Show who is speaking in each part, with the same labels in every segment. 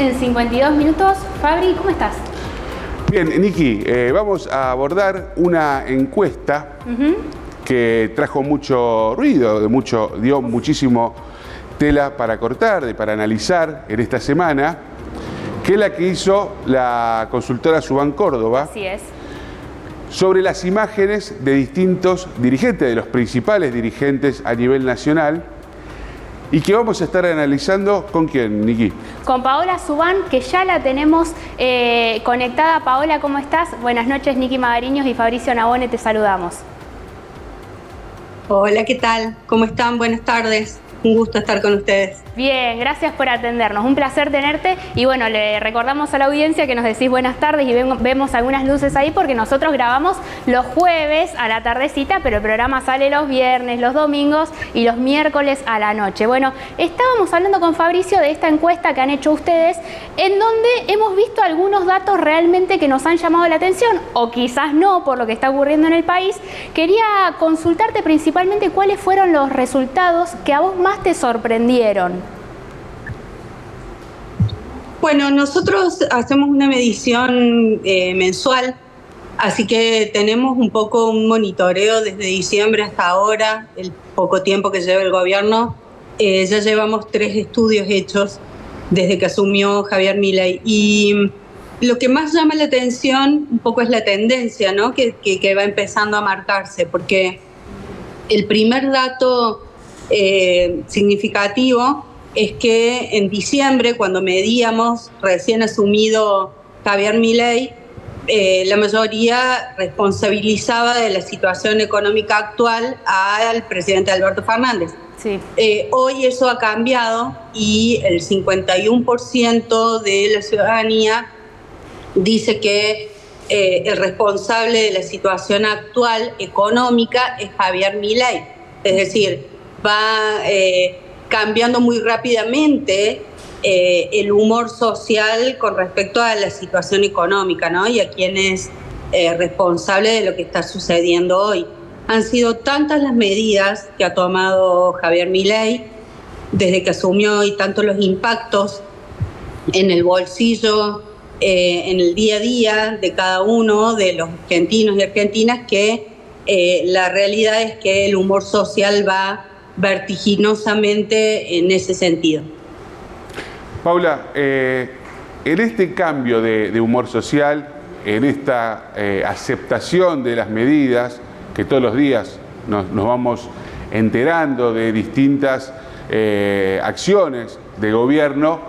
Speaker 1: en 52 minutos. Fabri, ¿cómo estás?
Speaker 2: Bien, Niki, vamos a abordar una encuesta que trajo mucho ruido, dio muchísimo tela para cortar, para analizar en esta semana, que es la que hizo la consultora Subán Córdoba.
Speaker 1: Así es.
Speaker 2: Sobre las imágenes de distintos dirigentes, de los principales dirigentes a nivel nacional, y que vamos a estar analizando con quién, Niki.
Speaker 1: Con Paola Subán, que ya la tenemos conectada. Paola, ¿cómo estás? Buenas noches, Niki Magariños y Fabricio Navone, te saludamos.
Speaker 3: Hola, ¿qué tal? ¿Cómo están? Buenas tardes. Un gusto estar con ustedes.
Speaker 1: Bien, gracias por atendernos. Un placer tenerte. Y bueno, le recordamos a la audiencia que nos decís buenas tardes y vemos algunas luces ahí porque nosotros grabamos los jueves a la tardecita, pero el programa sale los viernes, los domingos y los miércoles a la noche. Bueno, estábamos hablando con Fabricio de esta encuesta que han hecho ustedes, en donde hemos visto algunos datos realmente que nos han llamado la atención, o quizás no, por lo que está ocurriendo en el país. Quería consultarte principalmente cuáles fueron los resultados que a vos más te sorprendieron.
Speaker 3: Bueno, nosotros hacemos una medición mensual, así que tenemos un poco un monitoreo desde diciembre hasta ahora, el poco tiempo que lleva el gobierno. Ya llevamos 3 estudios hechos desde que asumió Javier Milei. Y lo que más llama la atención un poco es la tendencia, ¿no? que va empezando a marcarse, porque el primer dato significativo es que en diciembre, cuando medíamos recién asumido Javier Milei, la mayoría responsabilizaba de la situación económica actual al presidente Alberto Fernández.
Speaker 1: Sí.
Speaker 3: Hoy eso ha cambiado y el 51% de la ciudadanía dice que el responsable de la situación actual económica es Javier Milei. Es decir, va cambiando muy rápidamente el humor social con respecto a la situación económica, ¿no? Y a quién es responsable de lo que está sucediendo hoy. Han sido tantas las medidas que ha tomado Javier Milei desde que asumió y tanto los impactos en el bolsillo, en el día a día de cada uno de los argentinos y argentinas, que la realidad es que el humor social va vertiginosamente en ese sentido.
Speaker 2: Paula, en este cambio de humor social, en esta aceptación de las medidas, que todos los días nos vamos enterando de distintas acciones de gobierno,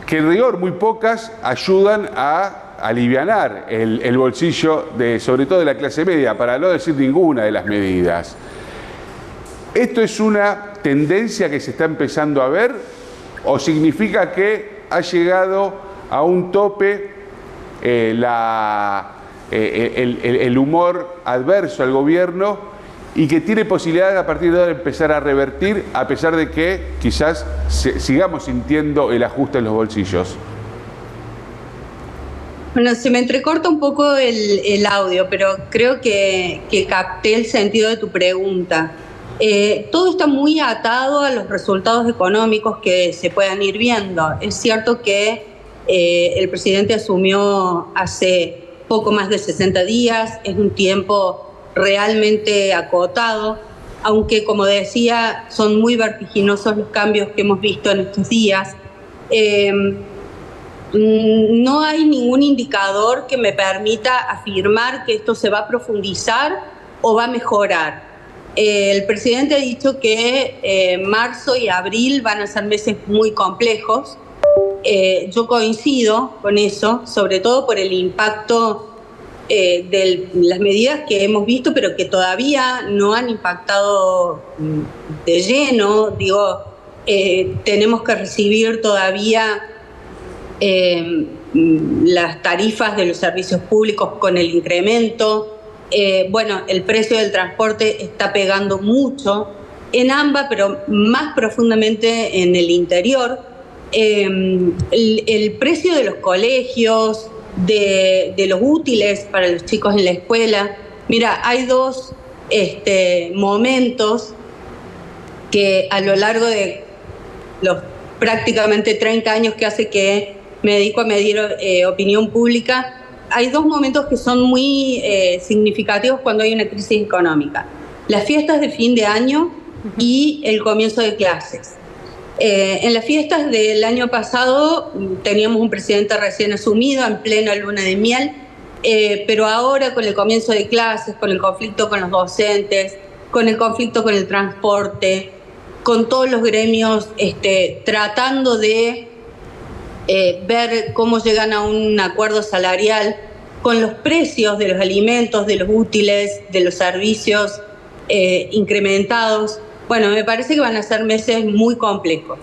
Speaker 2: que en rigor muy pocas ayudan a alivianar el bolsillo sobre todo de la clase media, para no decir ninguna de las medidas. ¿Esto es una tendencia que se está empezando a ver o significa que ha llegado a un tope el humor adverso al gobierno y que tiene posibilidad a partir de ahora de empezar a revertir, a pesar de que quizás sigamos sintiendo el ajuste en los bolsillos?
Speaker 3: Bueno, se me entrecorta un poco el audio, pero creo que capté el sentido de tu pregunta. Todo está muy atado a los resultados económicos que se puedan ir viendo. Es cierto que el presidente asumió hace poco más de 60 días, es un tiempo realmente acotado, aunque, como decía, son muy vertiginosos los cambios que hemos visto en estos días. No hay ningún indicador que me permita afirmar que esto se va a profundizar o va a mejorar. El presidente ha dicho que marzo y abril van a ser meses muy complejos. Yo coincido con eso, sobre todo por el impacto de las medidas que hemos visto, pero que todavía no han impactado de lleno. Digo, tenemos que recibir todavía las tarifas de los servicios públicos con el incremento. Bueno, el precio del transporte está pegando mucho en AMBA, pero más profundamente en el interior. El precio de los colegios, de los útiles para los chicos en la escuela. Mira, hay dos momentos que a lo largo de los prácticamente 30 años que hace que me dedico a medir opinión pública, hay dos momentos que son muy significativos cuando hay una crisis económica. Las fiestas de fin de año y el comienzo de clases. En las fiestas del año pasado teníamos un presidente recién asumido, en plena luna de miel, pero ahora con el comienzo de clases, con el conflicto con los docentes, con el conflicto con el transporte, con todos los gremios tratando de ver cómo llegan a un acuerdo salarial, con los precios de los alimentos, de los útiles, de los servicios incrementados. Bueno, me parece que van a ser meses muy complejos.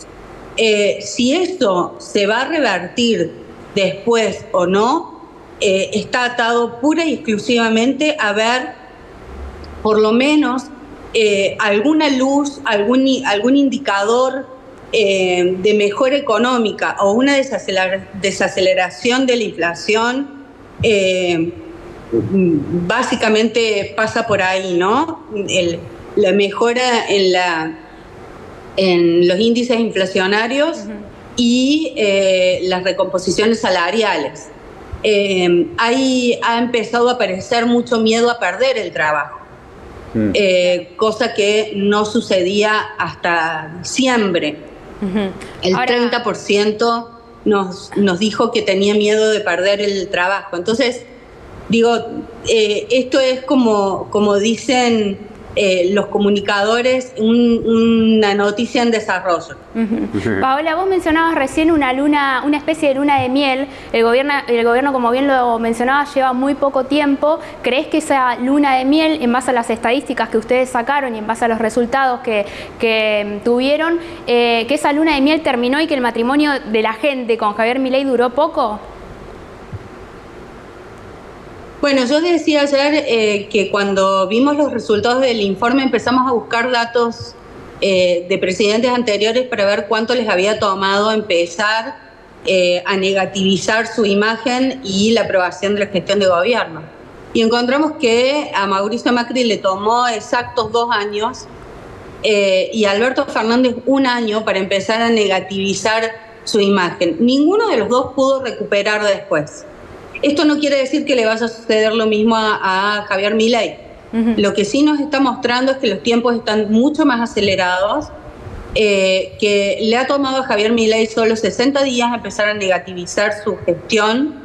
Speaker 3: Si esto se va a revertir después o no, está atado pura y exclusivamente a ver, por lo menos, alguna luz, algún indicador de mejora económica o una desaceleración de la inflación. Básicamente pasa por ahí, ¿no? La mejora en los índices inflacionarios y las recomposiciones salariales. Ahí ha empezado a aparecer mucho miedo a perder el trabajo, cosa que no sucedía hasta diciembre. El 30% nos dijo que tenía miedo de perder el trabajo. Entonces, digo, esto es como dicen los comunicadores, una noticia en desarrollo.
Speaker 1: Paola, vos mencionabas recién una especie de luna de miel. El gobierno, como bien lo mencionabas, lleva muy poco tiempo. ¿Crees que esa luna de miel, en base a las estadísticas que ustedes sacaron y en base a los resultados que tuvieron, que esa luna de miel terminó y que el matrimonio de la gente con Javier Milei duró poco?
Speaker 3: Bueno, yo decía ayer que cuando vimos los resultados del informe empezamos a buscar datos de presidentes anteriores para ver cuánto les había tomado empezar a negativizar su imagen y la aprobación de la gestión de gobierno. Y encontramos que a Mauricio Macri le tomó exactos 2 años y a Alberto Fernández 1 año para empezar a negativizar su imagen. Ninguno de los dos pudo recuperar después. Esto no quiere decir que le vaya a suceder lo mismo a Javier Milei. Lo que sí nos está mostrando es que los tiempos están mucho más acelerados, que le ha tomado a Javier Milei solo 60 días empezar a negativizar su gestión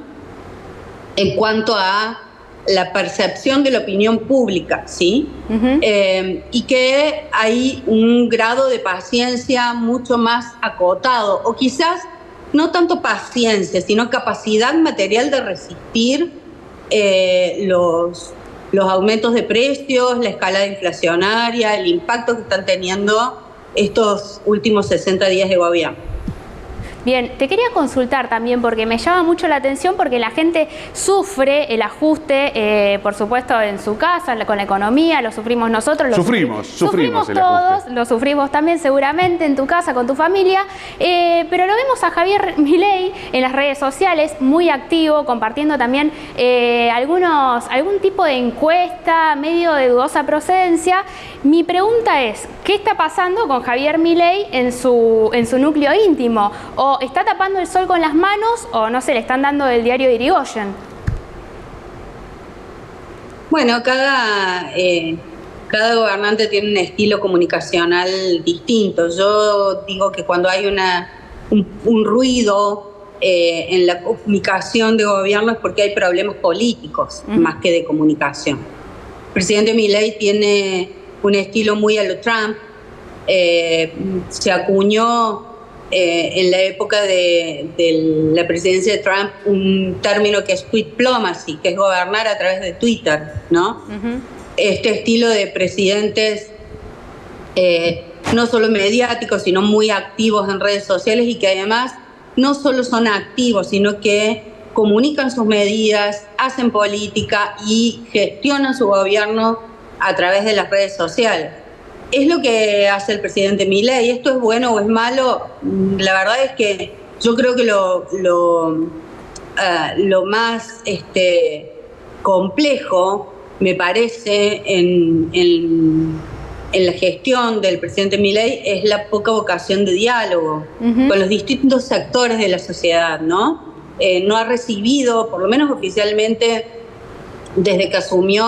Speaker 3: en cuanto a la percepción de la opinión pública, ¿sí? Y que hay un grado de paciencia mucho más acotado, o quizás no tanto paciencia, sino capacidad material de resistir los aumentos de precios, la escalada inflacionaria, el impacto que están teniendo estos últimos 60 días de gobierno.
Speaker 1: Bien, te quería consultar también porque me llama mucho la atención porque la gente sufre el ajuste, por supuesto, en su casa, con la economía, lo sufrimos nosotros. Sufrimos todos, lo sufrimos también seguramente en tu casa, con tu familia, pero lo vemos a Javier Milei en las redes sociales, muy activo, compartiendo también algún tipo de encuesta, medio de dudosa procedencia. Mi pregunta es, ¿qué está pasando con Javier Milei en su núcleo íntimo? ¿O está tapando el sol con las manos o no se le están dando el diario de Irigoyen? Bueno,
Speaker 3: cada gobernante tiene un estilo comunicacional distinto. Yo digo que cuando hay un ruido en la comunicación de gobierno es porque hay problemas políticos más que de comunicación. El presidente Milei tiene un estilo muy a lo Trump, se acuñó en la época de la presidencia de Trump un término que es tweet diplomacy, que es gobernar a través de Twitter, ¿no? Este estilo de presidentes no solo mediáticos, sino muy activos en redes sociales y que además no solo son activos, sino que comunican sus medidas, hacen política y gestionan su gobierno a través de las redes sociales. Es lo que hace el presidente Milei. ¿Esto es bueno o es malo? La verdad es que yo creo que lo más complejo, me parece, en en la gestión del presidente Milei es la poca vocación de diálogo con los distintos sectores de la sociedad, ¿no? No ha recibido, por lo menos oficialmente, desde que asumió,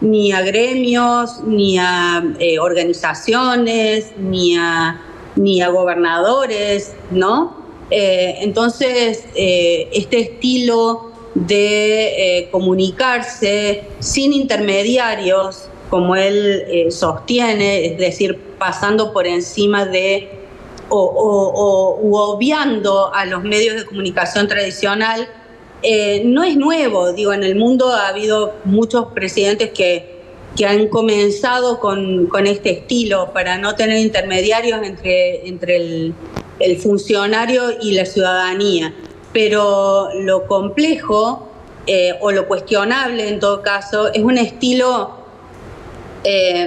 Speaker 3: ni a gremios, ni a organizaciones, ni a gobernadores, ¿no? Entonces, este estilo de comunicarse sin intermediarios, como él sostiene, es decir, pasando por encima de u obviando a los medios de comunicación tradicional, no es nuevo. Digo, en el mundo ha habido muchos presidentes que han comenzado con este estilo para no tener intermediarios entre el funcionario y la ciudadanía. Pero lo complejo o lo cuestionable en todo caso es un estilo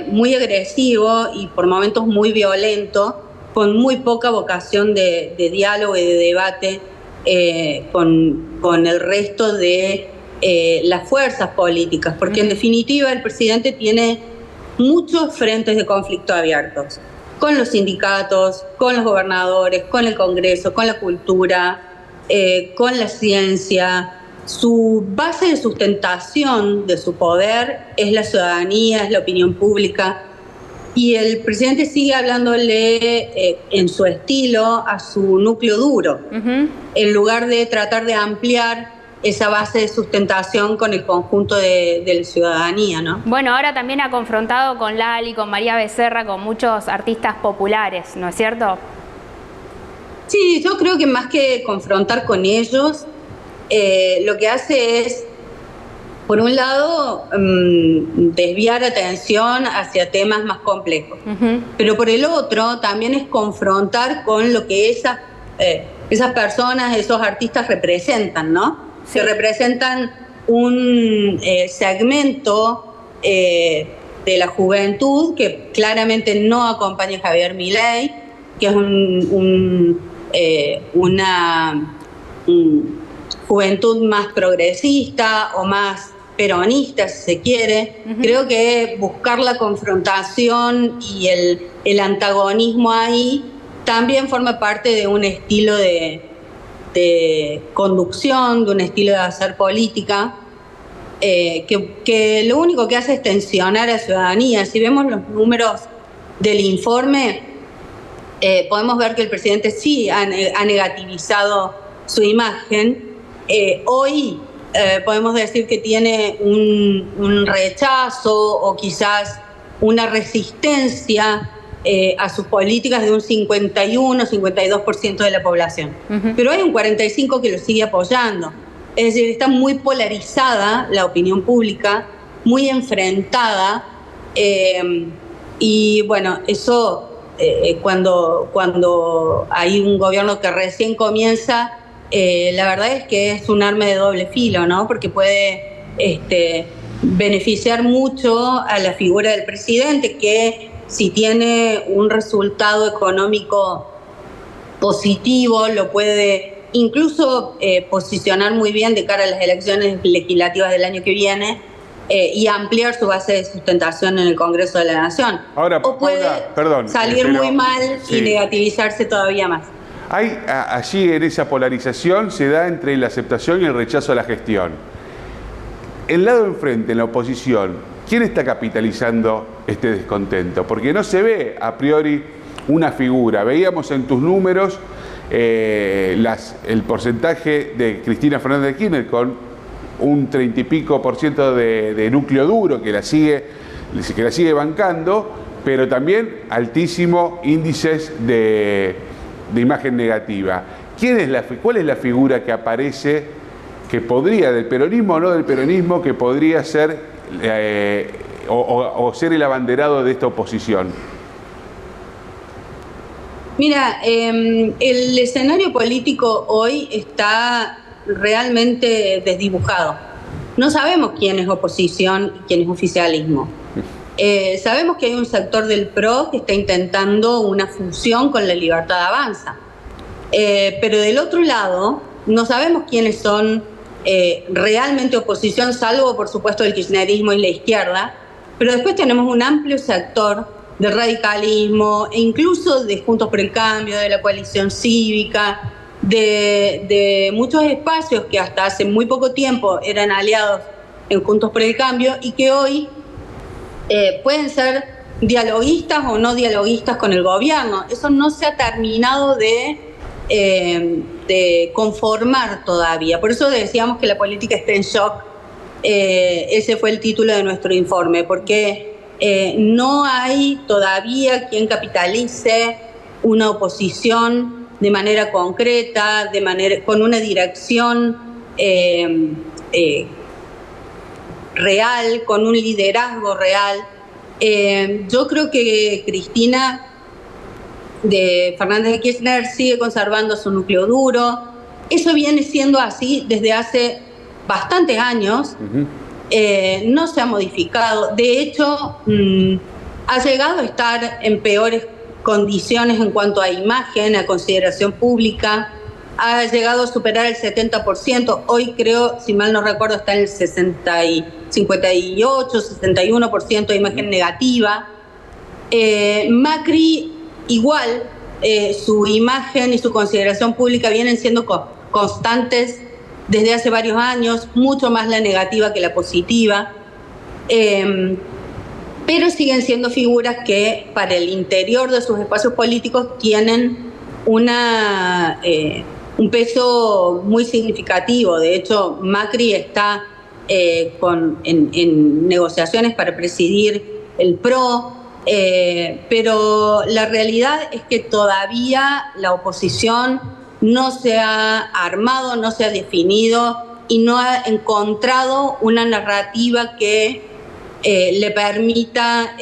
Speaker 3: muy agresivo y por momentos muy violento, con muy poca vocación de diálogo y de debate con el resto de las fuerzas políticas, porque en definitiva el presidente tiene muchos frentes de conflicto abiertos, con los sindicatos, con los gobernadores, con el Congreso, con la cultura, con la ciencia. Su base de sustentación de su poder es la ciudadanía, es la opinión pública, y el presidente sigue hablándole en su estilo a su núcleo duro, en lugar de tratar de ampliar esa base de sustentación con el conjunto de la ciudadanía, ¿no?
Speaker 1: Bueno, ahora también ha confrontado con Lali, con María Becerra, con muchos artistas populares, ¿no es cierto?
Speaker 3: Sí, yo creo que más que confrontar con ellos, lo que hace es, por un lado, desviar atención hacia temas más complejos, pero por el otro también es confrontar con lo que esas personas, esos artistas representan, ¿no? Sí. Que representan un segmento de la juventud que claramente no acompaña a Javier Milei, que es una juventud más progresista o más peronista, si se quiere. Creo que buscar la confrontación y el antagonismo ahí también forma parte de un estilo de conducción, de un estilo de hacer política, que lo único que hace es tensionar a la ciudadanía. Si vemos los números del informe, podemos ver que el presidente sí ha negativizado su imagen. Hoy podemos decir que tiene un rechazo o quizás una resistencia a sus políticas de un 51-52% de la población. Pero hay un 45% que lo sigue apoyando. Es decir, está muy polarizada la opinión pública, muy enfrentada, y bueno, eso cuando hay un gobierno que recién comienza, la verdad es que es un arma de doble filo, ¿no? Porque puede beneficiar mucho a la figura del presidente, que si tiene un resultado económico positivo, lo puede incluso posicionar muy bien de cara a las elecciones legislativas del año que viene, y ampliar su base de sustentación en el Congreso de la Nación.
Speaker 2: Ahora,
Speaker 3: o puede salir muy mal y negativizarse todavía más.
Speaker 2: Hay allí, en esa polarización, se da entre la aceptación y el rechazo a la gestión. El lado enfrente, en la oposición, ¿quién está capitalizando este descontento? Porque no se ve a priori una figura. Veíamos en tus números el porcentaje de Cristina Fernández de Kirchner con un 30 y pico % de núcleo duro que la sigue bancando, pero también altísimo índices de imagen negativa. ¿Cuál es la figura que aparece, que podría, del peronismo o no del peronismo, que podría ser o ser el abanderado de esta oposición?
Speaker 3: Mira, el escenario político hoy está realmente desdibujado. No sabemos quién es oposición y quién es oficialismo. Sabemos que hay un sector del PRO que está intentando una fusión con La Libertad Avanza. Pero del otro lado, no sabemos quiénes son realmente oposición, salvo por supuesto el kirchnerismo y la izquierda. Pero después tenemos un amplio sector del radicalismo, e incluso de Juntos por el Cambio, de la coalición cívica, de muchos espacios que hasta hace muy poco tiempo eran aliados en Juntos por el Cambio y que hoy pueden ser dialoguistas o no dialoguistas con el gobierno. Eso no se ha terminado de conformar todavía. Por eso decíamos que la política está en shock. Ese fue el título de nuestro informe, porque no hay todavía quien capitalice una oposición de manera concreta, con una dirección real, con un liderazgo real. Yo creo que Cristina de Fernández de Kirchner sigue conservando su núcleo duro. Eso viene siendo así desde hace bastantes años. No se ha modificado. De hecho, ha llegado a estar en peores condiciones en cuanto a imagen, a consideración pública. Ha llegado a superar el 70%. Hoy creo, si mal no recuerdo, está en el 58, 61% de imagen negativa. Macri igual, su imagen y su consideración pública vienen siendo constantes desde hace varios años, mucho más la negativa que la positiva. Pero siguen siendo figuras que para el interior de sus espacios políticos tienen un peso muy significativo. De hecho, Macri está en negociaciones para presidir el PRO, pero la realidad es que todavía la oposición no se ha armado, no se ha definido y no ha encontrado una narrativa que le permita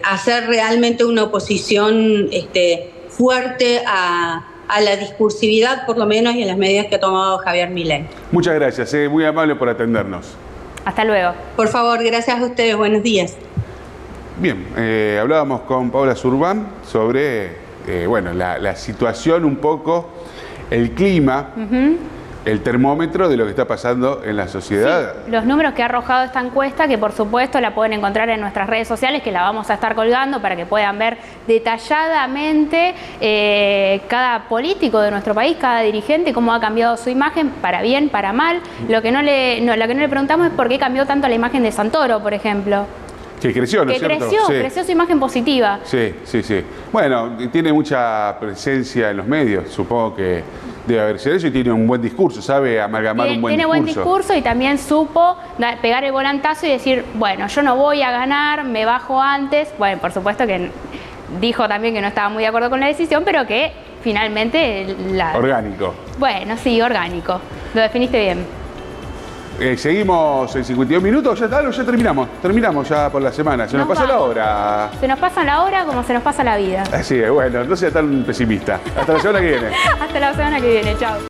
Speaker 3: hacer realmente una oposición fuerte a la discursividad, por lo menos, y a las medidas que ha tomado Javier Milei.
Speaker 2: Muchas gracias, muy amable por atendernos.
Speaker 1: Hasta luego.
Speaker 3: Por favor, gracias a ustedes. Buenos días.
Speaker 2: Bien, hablábamos con Paula Zurbán sobre la situación un poco, el clima, el termómetro de lo que está pasando en la sociedad.
Speaker 1: Sí, los números que ha arrojado esta encuesta, que por supuesto la pueden encontrar en nuestras redes sociales, que la vamos a estar colgando para que puedan ver detalladamente cada político de nuestro país, cada dirigente, cómo ha cambiado su imagen, para bien, para mal. Lo que no le preguntamos es por qué cambió tanto la imagen de Santoro, por ejemplo.
Speaker 2: Que creció, ¿no es cierto?
Speaker 1: Creció su imagen positiva.
Speaker 2: Sí. Bueno, tiene mucha presencia en los medios, supongo que debe haber sido eso, y tiene un buen discurso, sabe amalgamar un buen discurso. Tiene buen discurso
Speaker 1: y también supo pegar el volantazo y decir, bueno, yo no voy a ganar, me bajo antes. Bueno, por supuesto que dijo también que no estaba muy de acuerdo con la decisión, pero que finalmente...
Speaker 2: Orgánico.
Speaker 1: Bueno, sí, orgánico. Lo definiste bien.
Speaker 2: Seguimos en 52 minutos, ya terminamos ya por la semana. Se nos pasa la hora.
Speaker 1: Se nos pasa la hora como se nos pasa la vida.
Speaker 2: Así es, bueno, no sea tan pesimista. Hasta la semana que viene.
Speaker 1: Hasta la semana que viene, chao.